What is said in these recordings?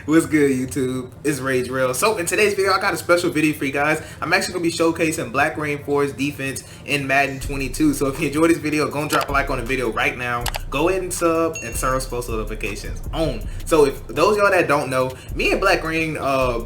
What's good, YouTube? It's Rage Real. So in today's video, I got a special video for you guys. I'm actually going to be showcasing Black Rainforest defense in Madden 22. So if you enjoyed this video, go and drop a like on the video right now. Go ahead and sub and turn on post notifications on. So if those of y'all that don't know, me and Black Rain,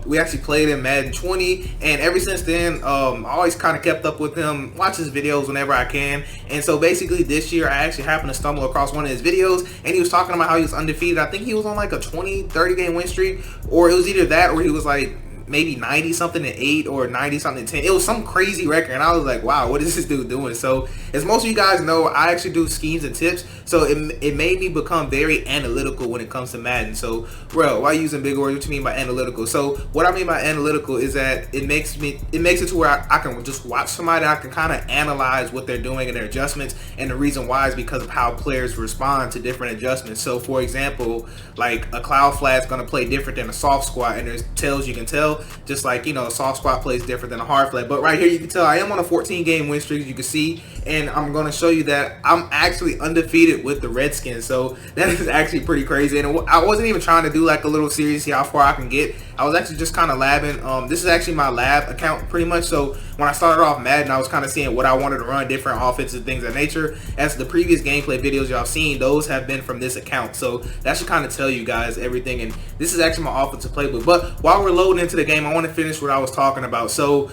we actually played in Madden 20, and ever since then, I always kind of kept up with him, watch his videos whenever I can. And so basically this year, I actually happened to stumble across one of his videos, and he was talking about how he was undefeated. I think he was on like a 20-30 game win streak, or it was either that or he was like maybe 90 something and 8 or 90 something and 10. It was some crazy record, and I was like, wow, what is this dude doing? So as most of you guys know, I actually do schemes and tips, so it made me become very analytical when it comes to Madden. So bro, why using big words? What you mean by analytical? So what I mean by analytical is that it makes it to where I can just watch somebody, I can kind of analyze what they're doing and their adjustments, and the reason why is because of how players respond to different adjustments. So for example, like a cloud flag is going to play different than a soft squat, and there's tells you can tell, just like, you know, a soft squat plays different than a hard flag. But right here you can tell I am on a 14 game win streak, as you can see, and I'm going to show you that I'm actually undefeated with the Redskins. So that is actually pretty crazy, and I wasn't even trying to do like a little series, see how far I can get. I was actually just kind of labbing. This is actually my lab account pretty much. So when I started off Madden, I was kind of seeing what I wanted to run, different offensive things of that nature. As the previous gameplay videos y'all seen, those have been from this account. So that should kind of tell you guys everything. And this is actually my offensive playbook. But while we're loading into the game, I want to finish what I was talking about. So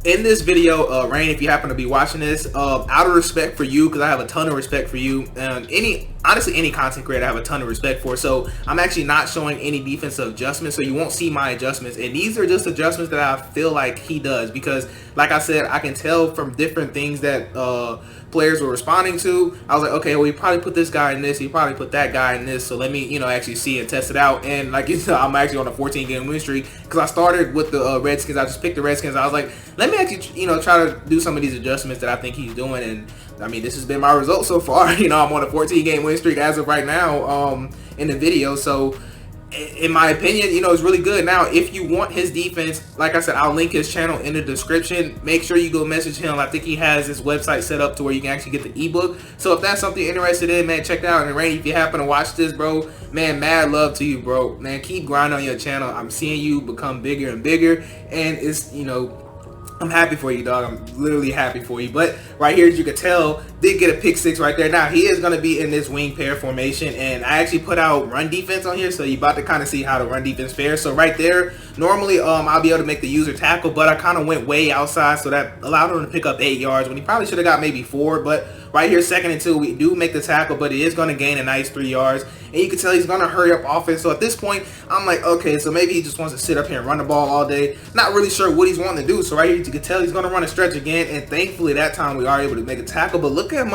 in this video, Rain, if you happen to be watching this, out of respect for you, because I have a ton of respect for you, and honestly any content creator I have a ton of respect for, so I'm actually not showing any defensive adjustments, so you won't see my adjustments, and these are just adjustments that I feel like he does, because like I said, I can tell from different things that players were responding to. I was like, okay, well, he probably put this guy in this, he probably put that guy in this, so let me, you know, actually see and test it out. And like you know, I'm actually on a 14 game win streak because I started with the Redskins. I just picked the Redskins. I was like, let me actually, you know, try to do some of these adjustments that I think he's doing, and I mean, this has been my result so far. You know, I'm on a 14 game win streak as of right now in the video. So in my opinion, you know, it's really good. Now, if you want his defense, like I said, I'll link his channel in the description. Make sure you go message him. I think he has his website set up to where you can actually get the ebook. So if that's something you're interested in, man, check it out. And Rainy, if you happen to watch this, bro, man, mad love to you, bro. Man, keep grinding on your channel. I'm seeing you become bigger and bigger, and it's, you know, I'm happy for you, dog. I'm literally happy for you. But right here, as you can tell, did get a pick 6 right there. Now, he is going to be in this wing pair formation, and I actually put out run defense on here, so you're about to kind of see how the run defense fares. So right there, normally I'll be able to make the user tackle, but I kind of went way outside, so that allowed him to pick up 8 yards when he probably should have got maybe 4. But right here, 2nd and 2, we do make the tackle, but it is going to gain a nice 3 yards. And you can tell he's going to hurry up offense. So at this point, I'm like, okay, so maybe he just wants to sit up here and run the ball all day. Not really sure what he's wanting to do. So right here, you can tell he's going to run a stretch again. And thankfully, that time we are able to make a tackle. But look at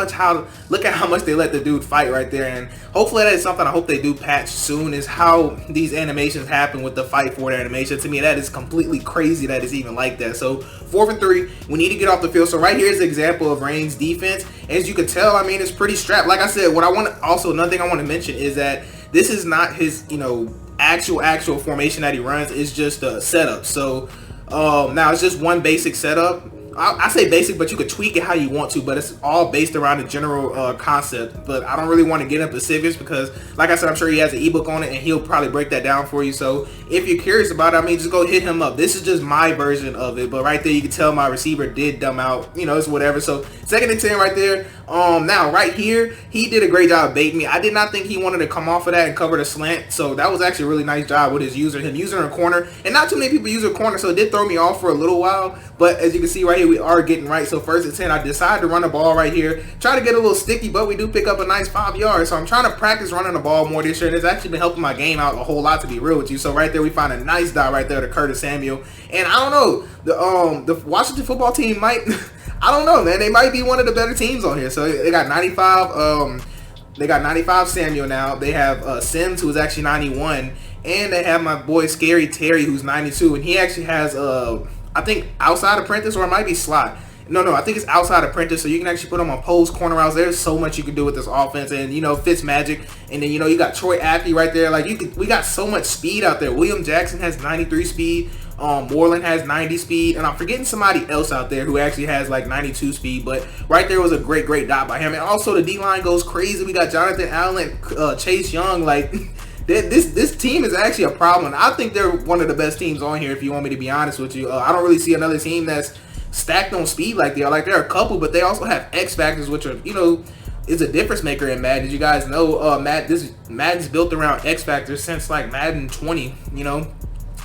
how much they let the dude fight right there. And hopefully that is something I hope they do patch soon, is how these animations happen with the fight forward animation. To me, that is completely crazy that it's even like that. So 4th and 3, we need to get off the field. So right here is an example of Rain's defense. As you can tell, I mean, it's pretty strapped. Like I said, what I want to also, another thing I want to mention is that this is not his, you know, actual formation that he runs. It's just a setup. So now it's just one basic setup. I say basic, but you could tweak it how you want to, but it's all based around the general concept. But I don't really want to get into specifics because, like I said, I'm sure he has an ebook on it, and he'll probably break that down for you. So if you're curious about it, I mean, just go hit him up. This is just my version of it, but right there you can tell my receiver did dumb out. You know, it's whatever. So 2nd and 10 right there. Now right here, he did a great job baiting me. I did not think he wanted to come off of that and cover the slant, so that was actually a really nice job with his user. Him using a corner, and not too many people use a corner, so it did throw me off for a little while. But as you can see right here, we are getting right. So 1st and 10, I decided to run the ball right here, try to get a little sticky, but we do pick up a nice 5 yards. So I'm trying to practice running the ball more this year, and it's actually been helping my game out a whole lot, to be real with you. So right there, we find a nice dot right there to Curtis Samuel, and I don't know, the Washington football team might I don't know, man, they might be one of the better teams on here. So they got 95 they got 95 Samuel now. They have Sims, who is actually 91, and they have my boy Scary Terry, who's 92, and he actually has I think outside apprentice, or it might be slot. No, I think it's outside apprentice, so you can actually put him on post, corner routes. There's so much you can do with this offense, and you know, Fitz Magic, and then you know, you got Troy Apke right there. Like we got so much speed out there. William Jackson has 93 speed. Moreland has 90 speed, and I'm forgetting somebody else out there who actually has like 92 speed. But right there was a great dot by him, and also the D line goes crazy. We got Jonathan Allen, Chase Young, like this team is actually a problem. I think they're one of the best teams on here, if you want me to be honest with you. I don't really see another team that's stacked on speed like they are. Like, there are a couple, but they also have X factors, which are, you know, is a difference maker in Madden. Did you guys know Madden's built around X factors since like Madden 20, you know?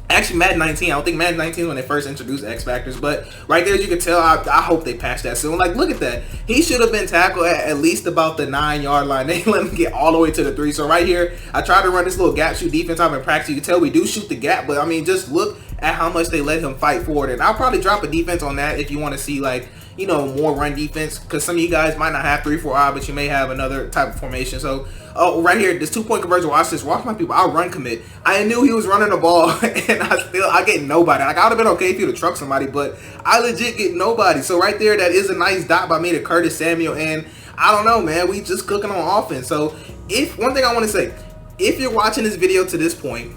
Actually, Madden 19. I don't think Madden 19 when they first introduced X Factors, but right there, as you can tell, I hope they patch that soon. Like, look at that. He should have been tackled at least about the 9-yard line. They let him get all the way to the 3. So right here, I tried to run this little gap shoot defense I've been practicing. You can tell we do shoot the gap, but I mean, just look at how much they let him fight forward. And I'll probably drop a defense on that if you want to see, like, you know, more run defense, because some of you guys might not have 3-4-I, but you may have another type of formation. So, oh, right here, this 2-point conversion. Watch this. Watch my people. I'll run commit. I knew he was running the ball, and I get nobody. Like, I would have been okay if he would have trucked somebody, but I legit get nobody. So right there, that is a nice dot by me to Curtis Samuel, and I don't know, man. We just cooking on offense. So, if one thing I want to say, if you're watching this video to this point,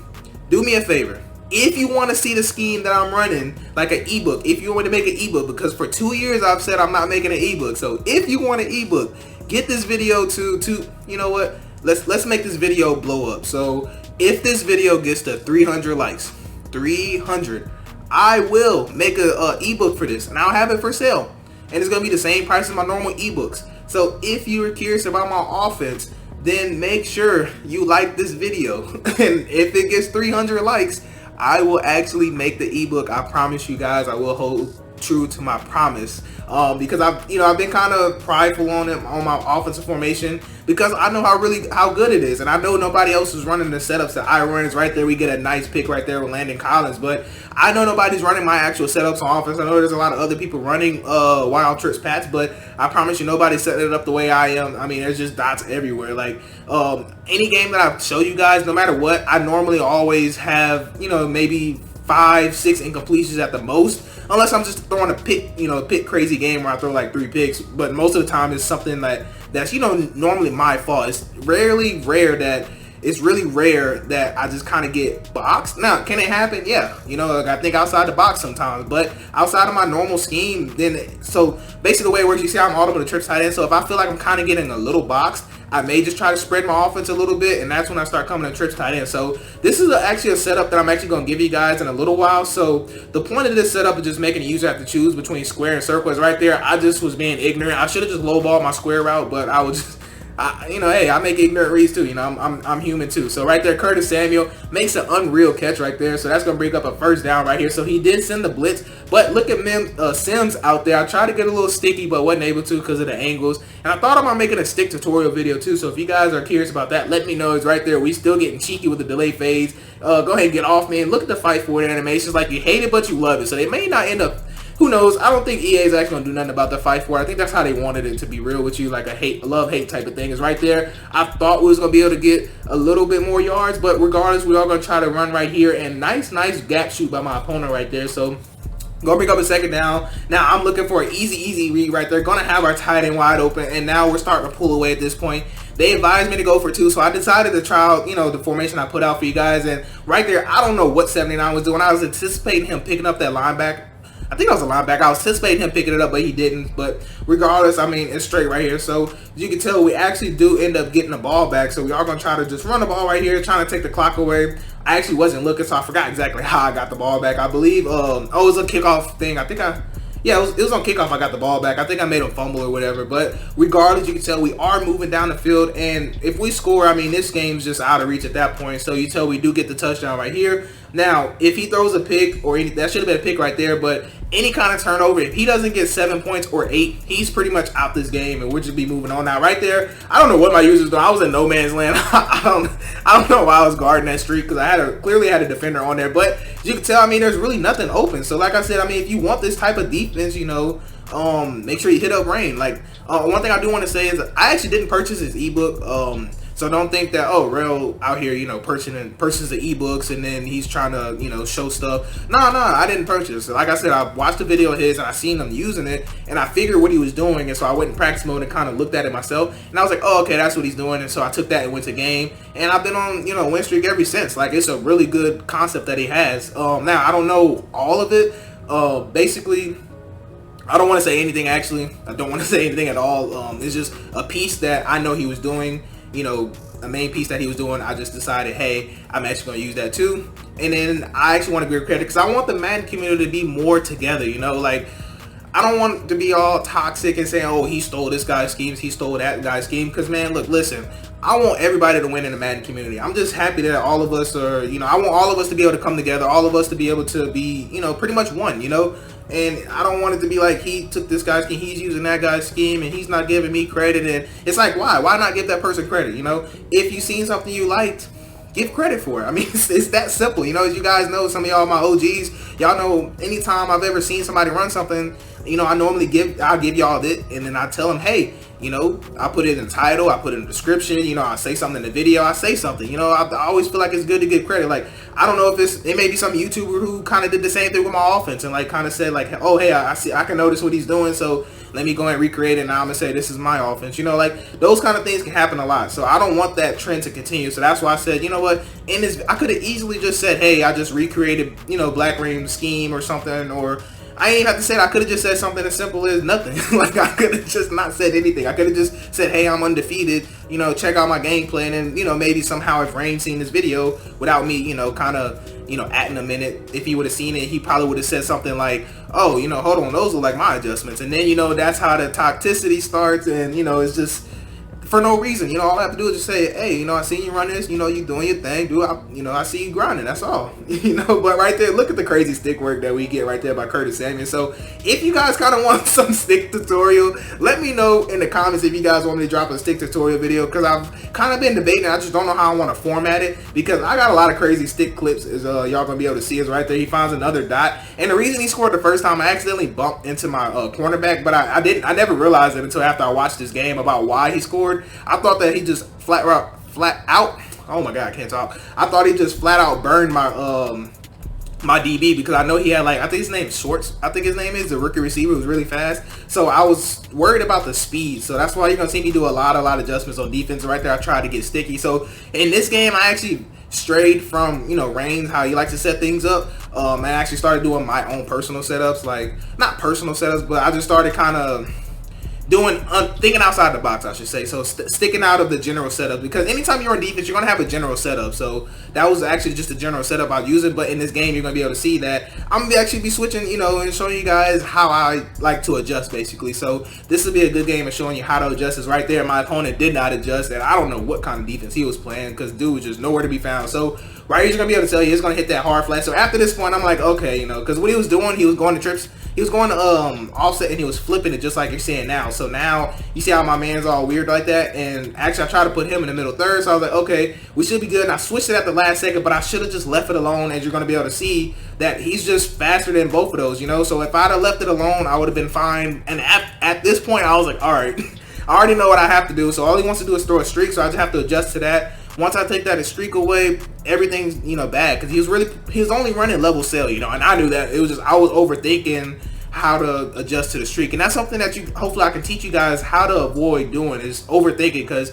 do me a favor. If you want to see the scheme that I'm running, like an ebook, if you want to make an ebook, because for 2 years I've said I'm not making an ebook. So if you want an ebook, get this video to you know what? Let's make this video blow up. So if this video gets to 300 likes, 300, I will make a ebook for this, and I'll have it for sale, and it's gonna be the same price as my normal ebooks. So if you're curious about my offense, then make sure you like this video, and if it gets 300 likes, I will actually make the ebook. I promise you guys, I will hold true to my promise, because I've been kind of prideful on my offensive formation, because I know how good it is, and I know nobody else is running the setups that I run. Is right there, we get a nice pick right there with Landon Collins, but I know nobody's running my actual setups on offense. I know there's a lot of other people running wild trips Pats, but I promise you nobody's setting it up the way I am. I mean, there's just dots everywhere. Like, any game that I show you guys, no matter what, I normally always have, you know, maybe 5-6 incompletions at the most, unless I'm just throwing a pick, you know, a pick crazy game where I throw like 3 picks. But most of the time it's something that's, you know, normally my fault. It's really rare that I just kind of get boxed. Now, can it happen? Yeah, you know, like, I think outside the box sometimes, but outside of my normal scheme, then, so basically the way it works, you see I'm audible to trips tight end. So if I feel like I'm kind of getting a little boxed, I may just try to spread my offense a little bit, and that's when I start coming to trips tight end. So this is actually a setup that I'm actually going to give you guys in a little while. So the point of this setup is just making the user have to choose between square and circle. Is right there, I just was being ignorant. I should have just lowballed my square route, but I was just, you know, hey, I make ignorant reads too. You know, I'm human too. So right there, Curtis Samuel makes an unreal catch right there. So that's gonna bring up a first down right here. So he did send the blitz, but look at Sims out there. I tried to get a little sticky, but wasn't able to because of the angles. And I thought about making a stick tutorial video too. So if you guys are curious about that, let me know. It's right there. We still getting cheeky with the delay fades. Go ahead and get off, man. Look at the fight forward animations. Like, you hate it, but you love it. So they may not end up. Who knows? I don't think EA is actually going to do nothing about the fight for it. I think that's how they wanted it to be real with you, like a love-hate type of thing. Is right there. I thought we was going to be able to get a little bit more yards, but regardless, we are going to try to run right here. And nice gap shoot by my opponent right there. So, gonna bring up a second down. Now I'm looking for an easy read right there. Gonna have our tight end wide open, and now we're starting to pull away at this point. They advised me to go for 2, so I decided to try out, you know, the formation I put out for you guys. And right there, I don't know what 79 was doing. I was anticipating him picking up that linebacker. I think I was a linebacker. I was anticipating him picking it up, but he didn't. But regardless, I mean, it's straight right here. So as you can tell, we actually do end up getting the ball back. So we are going to try to just run the ball right here, trying to take the clock away. I actually wasn't looking, so I forgot exactly how I got the ball back. I believe, it was a kickoff thing. Yeah, it was on kickoff I got the ball back. I think I made him fumble or whatever. But regardless, you can tell we are moving down the field. And if we score, I mean, this game's just out of reach at that point. So you tell we do get the touchdown right here. Now, if he throws a pick, or that should have been a pick right there, but any kind of turnover, if he doesn't get 7 points or 8, he's pretty much out this game, and we'll just be moving on. Now, right there, I don't know what my users doing. I was in no man's land. I don't know why I was guarding that streak, because I clearly had a defender on there. But as you can tell, I mean, there's really nothing open. So, like I said, I mean, if you want this type of defense, you know, make sure you hit up Rain. Like, one thing I do want to say is I actually didn't purchase his ebook. So don't think that, oh, Rail out here, you know, purchases the ebooks and then he's trying to, you know, show stuff. No, I didn't purchase. Like I said, I watched the video of his and I seen him using it, and I figured what he was doing, and so I went in practice mode and kind of looked at it myself, and I was like, oh, okay, that's what he's doing. And so I took that and went to game, and I've been on, you know, win streak ever since. Like, it's a really good concept that he has. Now I don't know all of it. Basically, I don't want to say anything. Actually, I don't want to say anything at all. It's just a piece that I know he was doing. you know, a main piece that he was doing, I just decided, hey, I'm actually going to use that too. And then I actually want to give credit because I want the Madden community to be more together, you know, like I don't want to be all toxic and saying, oh, he stole this guy's schemes, he stole that guy's scheme. Because, man, look, listen, I want everybody to win in the Madden community. I'm just happy that all of us are, you know, I want all of us to be able to come together, all of us to be able to be, you know, pretty much one, you know. And I don't want it to be like he took this guy's scheme, he's using that guy's scheme, and he's not giving me credit. And it's like, why? Why not give that person credit, you know? If you seen something you liked, give credit for it. I mean, it's that simple. You know, as you guys know, some of y'all my OGs, y'all know anytime I've ever seen somebody run something, you know, I'll give y'all it, and then I tell them, hey, you know, I put it in the title, I put it in the description, you know, I say something in the video, I say something, you know, I always feel like it's good to give credit. Like, I don't know if it may be some YouTuber who kind of did the same thing with my offense and like kind of said like, oh, hey, I can notice what he's doing, so let me go and recreate it, and now I'm gonna say this is my offense, you know, like those kind of things can happen a lot. So I don't want that trend to continue. So that's why I said, you know what, in this, I could have easily just said, hey, I just recreated, you know, Black Ream scheme or something, or I ain't even have to say it. I could have just said something as simple as nothing. Like, I could have just not said anything. I could have just said, hey, I'm undefeated, you know, check out my gameplay. And then, you know, maybe somehow if Rain seen this video without me, you know, kind of, you know, atting him in it, if he would have seen it, he probably would have said something like, oh, you know, hold on, those look like my adjustments. And then, you know, that's how the toxicity starts. And, you know, it's just for no reason. You know, all I have to do is just say, hey, you know, I seen you run this, you know, you doing your thing, you know, I see you grinding, that's all. You know, but right there, look at the crazy stick work that we get right there by Curtis Samuel. So if you guys kind of want some stick tutorial, let me know in the comments if you guys want me to drop a stick tutorial video, because I've kind of been debating, I just don't know how I want to format it, because I got a lot of crazy stick clips, as y'all gonna be able to see is right there. He finds another dot, and the reason he scored the first time, I accidentally bumped into my cornerback, but I never realized it until after I watched this game about why he scored. I thought that he just flat out, oh my god, I can't talk. I thought he just flat out burned my my DB, because I know he had, like, I think his name is Schwartz, I think his name is, the rookie receiver who was really fast. So I was worried about the speed. So that's why you're gonna see me do a lot of adjustments on defense. Right there, I tried to get sticky. So in this game, I actually strayed from, you know, Reigns, how he likes to set things up. I actually started doing my own personal setups, like not personal setups, but I just started kind of thinking outside the box, I should say. So sticking out of the general setup, because anytime you're on defense, you're gonna have a general setup. So that was actually just a general setup I was using. But in this game, you're gonna be able to see that I'm gonna actually be switching, you know, and showing you guys how I like to adjust, basically. So this will be a good game of showing you how to adjust. Is right there. My opponent did not adjust, and I don't know what kind of defense he was playing, because dude was just nowhere to be found. So right here, he's gonna be able to tell you it's gonna hit that hard flat. So after this point, I'm like, okay, you know, because what he was doing, he was going to trips. He was going to offset, and he was flipping it just like you're seeing now. So now you see how my man's all weird like that. And actually, I tried to put him in the middle third. So I was like, okay, we should be good. And I switched it at the last second, but I should have just left it alone. As you're going to be able to see that he's just faster than both of those, you know. So if I'd have left it alone, I would have been fine. And at this point, I was like, all right, I already know what I have to do. So all he wants to do is throw a streak. So I just have to adjust to that. Once I take that streak away, everything's, you know, bad, because he was only running level sell, you know, and I knew that. It was just, I was overthinking how to adjust to the streak, and that's something that hopefully I can teach you guys how to avoid doing, is overthinking, because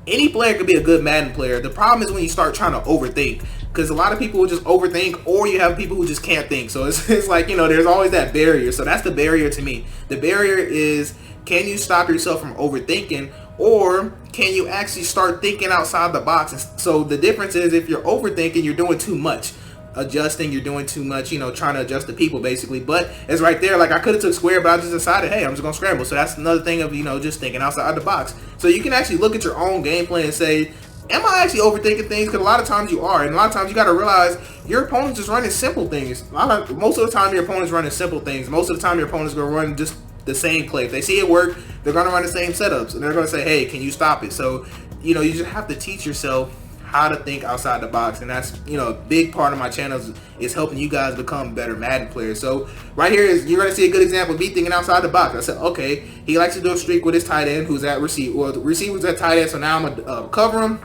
any player could be a good Madden player. The problem is when you start trying to overthink, because a lot of people will just overthink, or you have people who just can't think. So it's like, you know, there's always that barrier. So that's the barrier to me. The barrier is, can you stop yourself from overthinking, or can you actually start thinking outside the box? And so the difference is, if you're overthinking, you're doing too much. Adjusting, you're doing too much, you know, trying to adjust the people, basically. But it's right there, like I could have took square, but I just decided, hey, I'm just gonna scramble. So that's another thing of, you know, just thinking outside the box. So you can actually look at your own gameplay and say, am I actually overthinking things? Because a lot of times you are, and a lot of times you got to realize your opponent's just running simple things. Most of the time your opponent's running simple things. Most of the time your opponent's gonna run just the same play. If they see it work, they're gonna run the same setups, and they're gonna say, hey, can you stop it? So, you know, you just have to teach yourself how to think outside the box, and that's, you know, a big part of my channel is helping you guys become better Madden players. So right here is, you're gonna see a good example of me thinking outside the box. I said, okay, he likes to do a streak with his tight end who's at receiver. Well, the receiver's at tight end, so now I'm gonna cover him.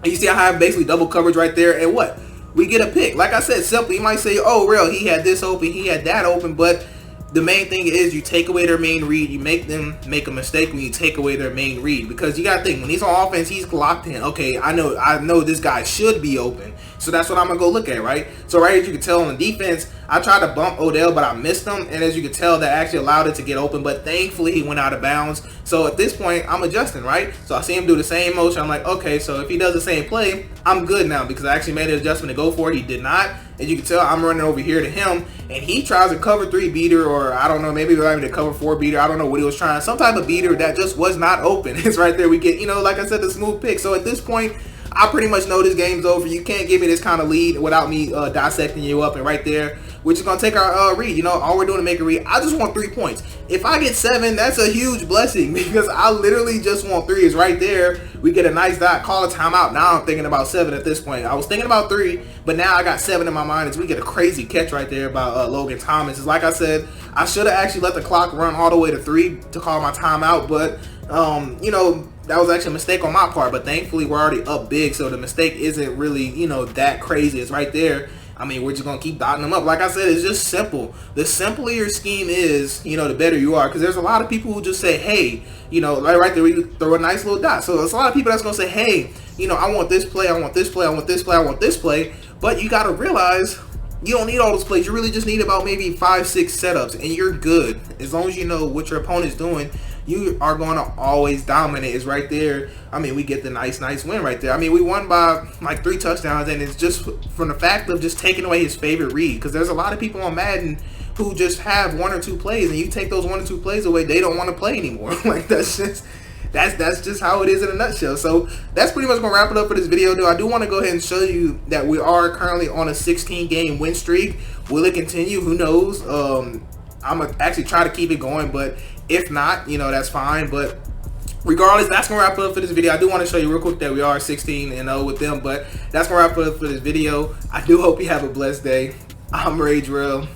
And you see I have basically double coverage right there, and what? We get a pick. Like I said, simple. You might say, oh, real, he had this open, he had that open, but the main thing is you take away their main read. You make them make a mistake when you take away their main read, because you gotta think, when he's on offense, he's locked in. Okay, I know this guy should be open. So that's what I'm gonna go look at, right? So right here, you can tell on the defense, I tried to bump Odell, but I missed him. And as you can tell, that actually allowed it to get open, but thankfully he went out of bounds. So at this point, I'm adjusting, right? So I see him do the same motion. I'm like, okay, so if he does the same play, I'm good now, because I actually made an adjustment to go for it. He did not. As you can tell, I'm running over here to him, and he tries a cover 3 beater, or I don't know, maybe even a cover 4 beater. I don't know what he was trying. Some type of beater that just was not open. It's right there. We get, you know, like I said, the smooth pick. So at this point, I pretty much know this game's over. You can't give me this kind of lead without me dissecting you up. And right there, we're just gonna take our read. You know, all we're doing to make a read. I just want 3 points. If I get 7, that's a huge blessing, because I literally just want 3. It's right there. We get a nice dot, call a timeout. Now I'm thinking about 7 at this point. I was thinking about 3, but now I got 7 in my mind as we get a crazy catch right there by Logan Thomas. It's like I said, I should have actually let the clock run all the way to 3 to call my timeout, but you know, that was actually a mistake on my part. But thankfully we're already up big, so the mistake isn't really, you know, that crazy. It's right there. I mean, we're just gonna keep dotting them up. Like I said, it's just simple. The simpler your scheme is, you know, the better you are. Because there's a lot of people who just say, hey, you know, right there, we throw a nice little dot. So there's a lot of people that's gonna say, hey, you know, I want this play, I want this play, I want this play, I want this play. But you gotta realize, you don't need all those plays. You really just need about maybe 5, 6 setups, and you're good. As long as you know what your opponent's doing, you are going to always dominate. Is right there. I mean, we get the nice win right there. I mean, we won by like 3 touchdowns, and it's just from the fact of just taking away his favorite read. Because there's a lot of people on Madden who just have 1 or 2 plays, and you take those 1 or 2 plays away, they don't want to play anymore. Like that's just how it is in a nutshell. So that's pretty much gonna wrap it up for this video, though. I do want to go ahead and show you that we are currently on a 16-game win streak. Will it continue? Who knows? I'm gonna actually try to keep it going, but if not, you know, that's fine. But regardless, that's gonna wrap it up for this video. I do want to show you real quick that we are 16-0 with them, but that's gonna wrap it up for this video. I do hope you have a blessed day. I'm Rage Real,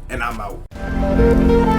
and I'm out.